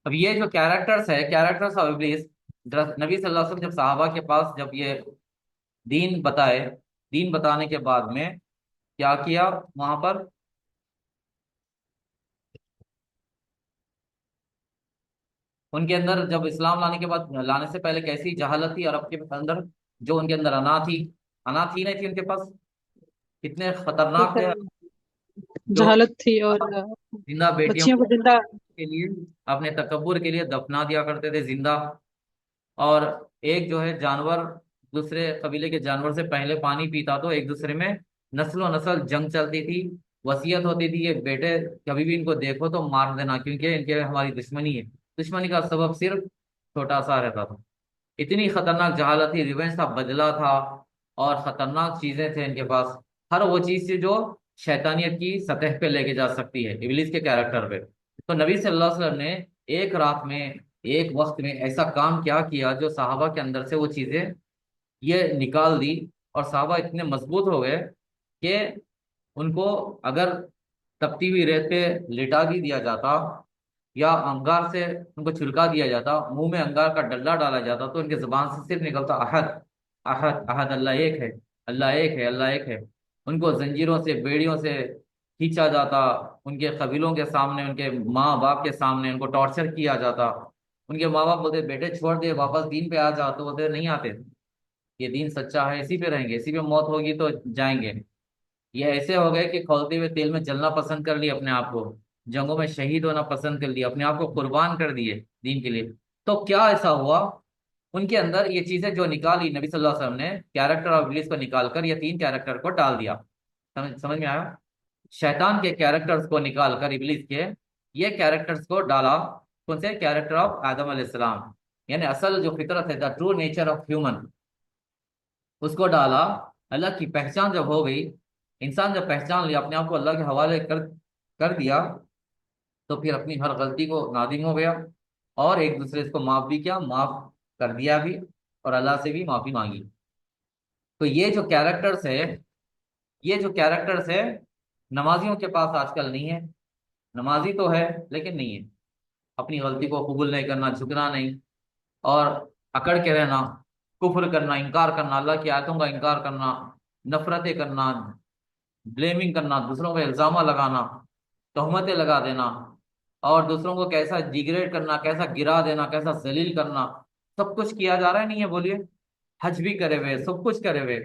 S1: अब ये जो कैरेक्टर्स है, कैरेक्टर्स ऑफ इब्लीस, नबी सल्लल्लाहु अलैहि वसल्लम जब सहाबा के पास जब ये दीन बताए, दीन बताने के बाद में क्या किया वहां पर? उनके अंदर जब इस्लाम लाने के बाद, लाने से पहले कैसी जहालत थी अरब के अंदर, जो उनके अंदर अना थी नहीं थी उनके पास, कितने
S2: तो
S1: खतरनाक थे।
S2: सर,
S1: जो
S2: जहालत थी और
S1: जिंदा बेटियों
S2: बच्चियों को जिंदा।
S1: के लिए, अपने तकब्बुर के लिए दफना दिया करते थे जिंदा। और एक जो है जानवर दूसरे कबीले के जानवर से पहले पानी पीता तो एक दूसरे में नस्लों नस्ल जंग चलती थी। वसीयत होती थी ये बेटे, कभी भी इनको देखो तो मार देना, क्योंकि इनके हमारी दुश्मनी है। दुश्मनी का सबब सिर्फ छोटा सा रहता था। इतनी खतरनाक जहालत थी, रिवेंज था, बदला था, और खतरनाक चीजें थे इनके पास। हर वो चीज थी जो शैतानियत की सतह पे लेके जा सकती है, इब्लीस के कैरेक्टर पे। तो नबी सल्लल्लाहु अलैहि वसल्लम ने एक रात में, एक वक्त में ऐसा काम क्या किया जो साहबा के अंदर से वो चीजें ये निकाल दी। और साहबा इतने मजबूत हो गए कि उनको अगर तपती हुई रेत पे लिटा भी दिया जाता, या अंगार से उनको छिड़का दिया जाता, मुंह में अंगार का डल्ला डाला जाता, तो उनके जुबान से सिर्फ निकलता अहद, अहद, अहद, अल्लाह एक है, अल्लाह एक है, अल्लाह एक है। उनको जंजीरों से, बेड़ियों से खींचा जाता, उनके कबीलों के सामने, उनके माँ बाप के सामने उनको टॉर्चर किया जाता। उनके माँ बाप बोलते बेटे छोड़ दे, वापस दीन पे आ जा, तो बोलते नहीं आते, ये दीन सच्चा है, इसी पे रहेंगे, इसी पे मौत होगी तो जाएंगे। ये ऐसे हो गए कि खौलते हुए तेल में जलना पसंद कर लिया अपने आप को, जंगों में शहीद होना पसंद कर लिया, अपने आप को कुर्बान कर दिए दीन के लिए। तो क्या ऐसा हुआ उनके अंदर, ये चीजें जो निकाली नबी सल्लल्लाहु अलैहि वसल्लम ने, कैरेक्टर ऑफ इब्लीस को निकालकर ये 3 कैरेक्टर को डाल दिया। समझ में आया? शैतान के कैरेक्टर्स को निकालकर इब्लीस के, ये कैरेक्टर्स को डाला। कौन से कैरेक्टर ऑफ आदम अलैहिस्सलाम, यानी असल जो फितरत है, the true nature of human, उसको डाला। अल्लाह की पहचान जब हो गई इंसान जब पहचान लिया, अपने आप को अल्लाह के हवाले कर कर दिया, तो फिर अपनी हर गलती को नादिम हो गया, और एक दूसरे को माफ भी किया, माफ कर दिया भी, और अल्लाह से भी माफी मांगी। तो ये जो कैरेक्टर्स है, नमाजियों के पास आजकल नहीं है। नमाजी तो है लेकिन नहीं है। अपनी गलती को कबूल नहीं करना, झुकना नहीं, और अकड़ के रहना, कुफ्र करना, इनकार करना, अल्लाह की आयतों का इनकार करना, नफरतें करना, ब्लेमिंग करना, दूसरों पे इल्जाम लगाना, तहमतें लगा देना, और दूसरों को कैसा डिग्रेड करना, कैसा गिरा देना, कैसा जलील करना, सब कुछ किया जा रहा है, नहीं है बोलिए? हज भी करे हुए, सब कुछ करे हुए,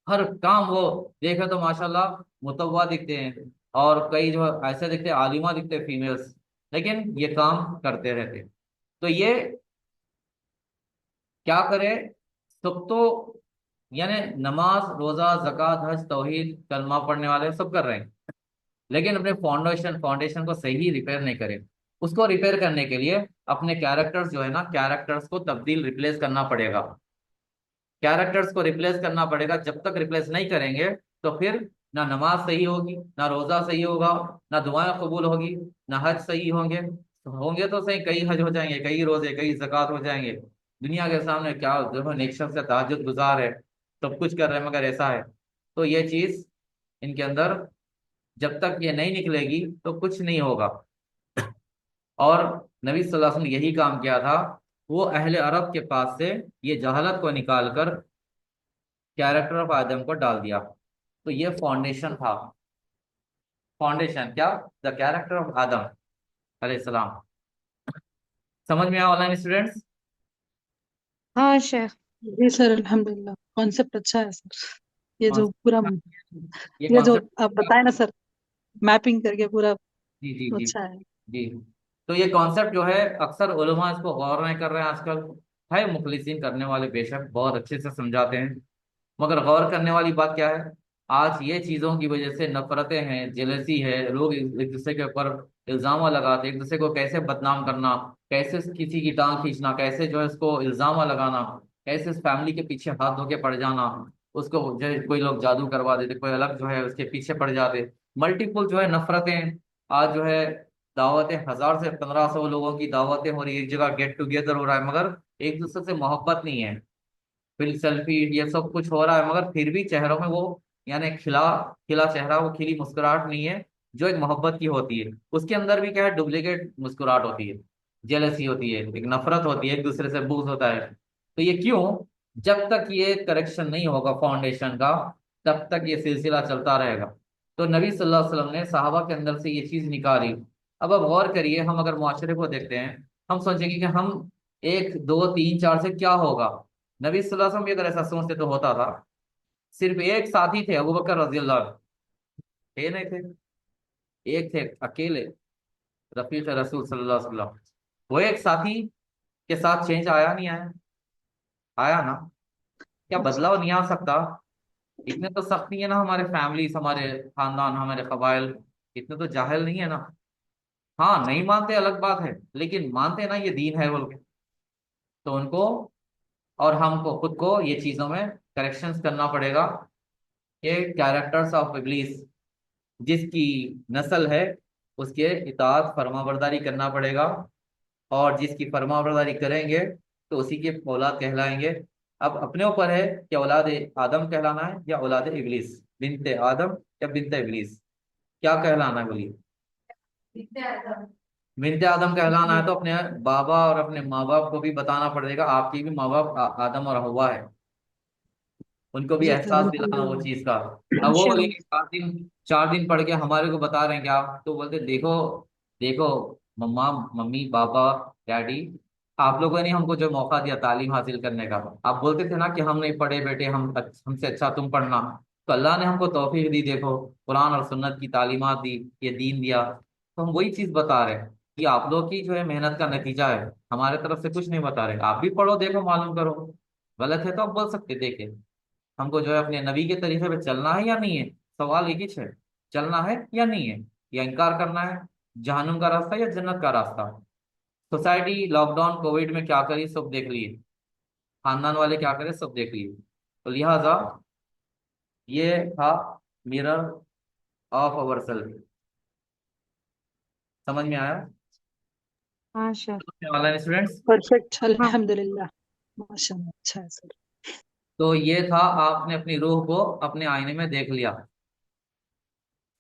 S1: हर काम वो देखे तो माशाल्लाह मुतव्वा दिखते हैं, और कई जो ऐसे दिखते हैं, आलिमा दिखते हैं फीमेल्स, लेकिन ये काम करते रहते। तो ये क्या करे? सब तो यानी नमाज, रोजा, जक़ात, हज, तौहीद, कलमा पढ़ने वाले सब कर रहे हैं, लेकिन अपने फाउंडेशन को सही रिपेयर नहीं करे। उसको रिपेयर करने के लिए अपने कैरेक्टर्स जो है ना, कैरेक्टर्स को तब्दील, रिप्लेस करना पड़ेगा। कैरेक्टर्स को रिप्लेस करना पड़ेगा। जब तक रिप्लेस नहीं करेंगे, तो फिर ना नमाज सही होगी, ना रोजा सही होगा, ना दुआएं कबूल होगी, ना हज सही होंगे। होंगे तो सही, कई हज हो जाएंगे, कई रोजे, कई ज़कात हो जाएंगे, दुनिया के सामने क्या देखो, नेक्शन से तहज्जुद गुजार है, सब कुछ कर रहे हैं, मगर ऐसा है। तो ये चीज इनके अंदर जब तक ये नहीं निकलेगी तो कुछ नहीं होगा। और नबी सल्लल्लाहु अलैहि वसल्लम ने यही काम किया था। वो अहले अरब के पास से ये जहालत को निकाल कर कैरेक्टर ऑफ आदम को डाल दिया। तो ये फाउंडेशन था। फाउंडेशन क्या? द कैरेक्टर ऑफ आदम अलैहिस्सलाम। समझ में आया ऑनलाइन स्टूडेंट्स?
S3: हाँ शेख।
S2: जी सर, अल्हम्दुलिल्लाह, कॉन्सेप्ट अच्छा है सर। ये जो पूरा,
S1: ये
S2: ये जो आप
S1: कॉन्सेप्ट।
S2: बताए ना सर, मैपिंग करके पूरा,
S1: जी जी जी।
S2: अच्छा है।
S1: जी। तो ये कॉन्सेप्ट जो है, अक्सर उलमा इसको गौर नहीं कर रहे हैं आजकल। है मुखलिसीन करने वाले बेशक बहुत अच्छे से समझाते हैं, मगर गौर करने वाली बात क्या है? आज ये चीजों की वजह से नफरतें हैं, जेलसी है, लोग एक दूसरे के ऊपर इल्जाम लगाते, एक दूसरे को कैसे बदनाम करना, कैसे किसी की टांग खींचना, कैसे जो है इसको इल्जाम लगाना, कैसे इस फैमिली के पीछे हाथ धो के पड़ जाना, उसको जो है कोई लोग जादू करवा देते, कोई अलग जो है उसके पीछे पड़ जाते। मल्टीपल जो है नफरतें। आज जो है दावतें, 1000 से 1500 लोगों की दावतें हो रही है, एक जगह गेट टुगेदर हो रहा है, मगर एक दूसरे से मोहब्बत नहीं है। फिर सेल्फी, ये सब कुछ हो रहा है, मगर फिर भी चेहरों में वो यानी खिला खिला चेहरा, वो खिली मुस्कुराहट नहीं है, जो एक मोहब्बत की होती है। उसके अंदर भी क्या है? डुप्लीकेट मुस्कुराहट होती है, जेलसी होती है, एक नफरत होती है, एक दूसरे से बुग़्ज़ होता है। तो ये क्यों? जब तक ये करेक्शन नहीं होगा फाउंडेशन का, तब तक ये सिलसिला चलता रहेगा। तो नबी सल्लल्लाहु अलैहि वसल्लम ने सहाबा के अंदर से ये चीज निकाली। अब आप गौर करिए, हम अगर मुआशरे को देखते हैं, हम सोचेंगे कि हम एक दो तीन चार से क्या होगा। नबी सल्लल्लाहु अलैहि वसल्लम भी अगर ऐसा सोचते तो होता था। सिर्फ एक साथी थे, अबू बकर रजी अल्लाह अन्हु। थे नहीं थे? एक थे अकेले, रफीक रसूल सल्लल्लाहु अलैहि वसल्लम। वो एक साथी के साथ चेंज आया नहीं आया? आया ना? क्या बदलाव नहीं आ सकता? इतने तो सख्त नहीं है ना हमारे फैमिलीज, हमारे खानदान, हमारे कबाइल, इतने तो जाहिल नहीं है ना। हाँ, नहीं मानते अलग बात है, लेकिन मानते ना ये दीन है बोल के। तो उनको और हमको खुद को ये चीजों में करेक्शंस करना पड़ेगा। ये कैरेक्टर्स ऑफ इब्लीस, जिसकी नस्ल है, उसके इताअत फरमाबरदारी करना पड़ेगा। और जिसकी फरमाबरदारी करेंगे तो उसी के औलाद कहलाएंगे। अब अपने ऊपर है कि औलाद आदम कहलाना है या औलाद इब्लीस, बिनते आदम या बिनते इब्लीस, क्या कहलाना है बोलिए? बिनते आदम कहलाना है, तो अपने बाबा और अपने माँ बाप को भी बताना पड़ेगा, आपके भी माँ बाप आदम और हवा है, उनको भी
S2: जी सर,
S1: एहसास दिलाना वो चीज का।
S2: अल्हम्दुलिल्लाह,
S1: अब वो
S2: इंशाल्लाह।
S1: बोलेंगे 4 दिन पढ़ के हमारे को बता रहे हैं क्या? तो बोलते देखो, देखो मम्मा, मम्मी, पापा, डैडी, आप लोगों ने हमको जो मौका दिया तालीम हासिल करने का, आप बोलते थे ना कि हम नहीं पढ़े बेटे, हमसे अच्छा तुम पढ़ना। तो अल्लाह ने हमको तौफीक दी, देखो कुरान और सुन्नत की तालीमात दी, ये दीन दिया। तो हम वही चीज बता रहे हैं कि आप लोग की जो है मेहनत का नतीजा है, हमारे तरफ से कुछ नहीं बता रहे। आप भी पढ़ो, देखो, मालूम करो। गलत है तो आप बोल सकते, देखे हमको जो है अपने नबी के तरीके पे चलना है या नहीं है। सवाल एक ही है, चलना है या नहीं है, या इनकार करना है, जहन्नुम का रास्ता या जन्नत का रास्ता। सोसाइटी लॉकडाउन कोविड में क्या करी सब देख लिए, खानदान वाले क्या करे सब देख लिए। तो लिहाजा ये था मिरर ऑफ अवर सेल्फ। समझ में आया?
S3: हाँ शेख।
S1: Online students.
S2: परफेक्ट,
S3: हाँ।
S2: अल्हम्दुलिल्लाह। माशाल्लाह, अच्छा है सर।
S1: तो ये था, आपने अपनी रूह को अपने आईने में देख लिया।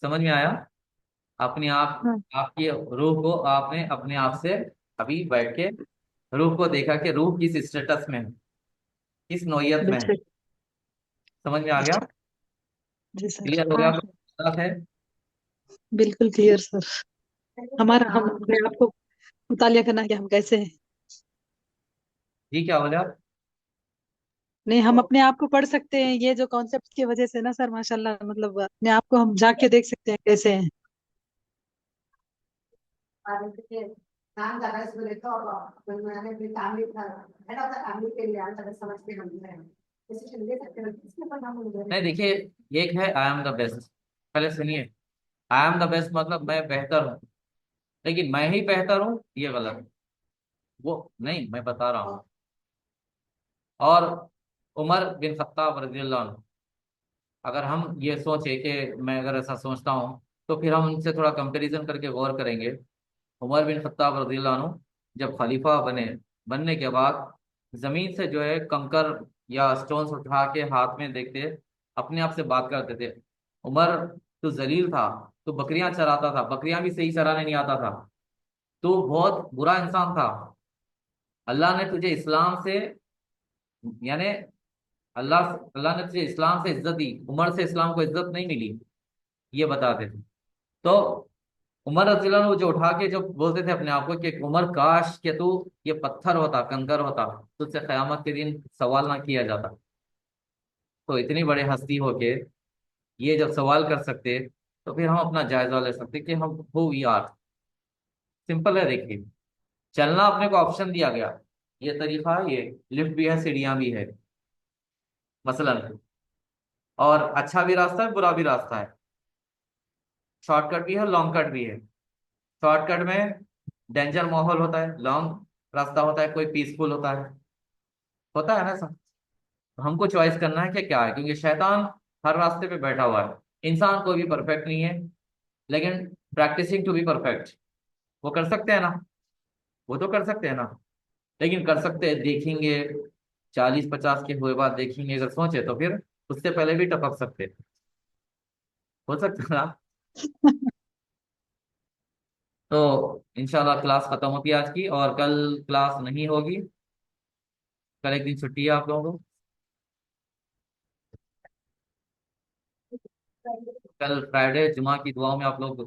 S1: समझ में आया? अपनी आप
S3: हाँ।
S1: आपकी रूह को आपने अपने आप से अभी बैठ के रूह को देखा कि रूह किस स्टेटस में है, किस नौयत में है।
S2: बिल्कुल।
S1: समझ में आ गया?
S2: जी सर।
S1: क्लियर हो गया
S3: हाँ
S1: आपको?
S3: शेख।
S1: बात है?
S2: बिल्कुल क्लियर सर। हमारा हम अपने आप को मुतालिया करना है कि हम कैसे हैं।
S1: जी, क्या बोले आप?
S2: नहीं, हम अपने आप को पढ़ सकते हैं ये जो कॉन्सेप्ट की वजह से ना सर, माशाल्लाह, मतलब अपने आप को हम झांक के देख सकते हैं कैसे हैं।
S1: नहीं, देखिए, एक है आई एम द बेस्ट। पहले सुनिए। आई एम द बेस्ट मतलब मैं बेहतर हूँ, लेकिन मैं ही बेहतर हूँ ये गलत है। वो नहीं, मैं बता रहा हूँ। और उमर बिन खत्ताब रज़ियल्लाहु अन्हु, अगर हम ये सोचे कि मैं अगर ऐसा सोचता हूँ, तो फिर हम उनसे थोड़ा कंपैरिजन करके गौर करेंगे। उमर बिन खत्ताब रज़ियल्लाहु अन्हु जब खलीफा बने, बनने के बाद जमीन से जो है कंकर या स्टोन्स उठा के हाथ में देखते, अपने आप से बात करते थे, उमर तो जलील था, तो बकरियां चराता था, बकरियां भी सही चराने नहीं आता था, तो बहुत बुरा इंसान था। अल्लाह ने तुझे इस्लाम से, यानी अल्लाह अल्लाह ने तुझे इस्लाम से इज्जत दी, उमर से इस्लाम को इज्जत नहीं मिली, ये बताते थे। तो उमर रज़ियल्लाहु अन्हु जो उठा के जो बोलते थे अपने आप को कि उमर काश के तू ये पत्थर होता, कंकर होता, तुझसे कयामत के दिन सवाल ना किया जाता। तो इतनी बड़े हस्ती होके ये जब सवाल कर सकते, तो फिर हम अपना जायजा ले सकते कि हम हु वी आर। सिंपल है, देखिए। चलना अपने को ऑप्शन दिया गया, ये तरीका है, ये लिफ्ट भी है, सीढ़ियां भी है मसलन। और अच्छा भी रास्ता है, बुरा भी रास्ता है, शॉर्टकट भी है, लॉन्ग कट भी है। शॉर्टकट में डेंजर माहौल होता है, लॉन्ग रास्ता होता है, कोई पीसफुल होता है ना सब। हमको चॉइस करना है कि क्या है, क्योंकि शैतान हर रास्ते पे बैठा हुआ है। इंसान कोई भी परफेक्ट नहीं है, लेकिन प्रैक्टिसिंग टू बी परफेक्ट वो कर सकते हैं ना, वो तो कर सकते हैं ना। लेकिन कर सकते हैं, देखेंगे 40-50 के हुए बाद देखेंगे, अगर सोचे तो फिर उससे पहले भी टपक सकते हैं। हो सकता है ना। तो इंशाल्लाह क्लास खत्म होती है आज की, और कल क्लास नहीं होगी। कल एक दिन छुट्टी है आप लोगों को। कल फ्राइडे, जुमा की दुआओं में आप लोग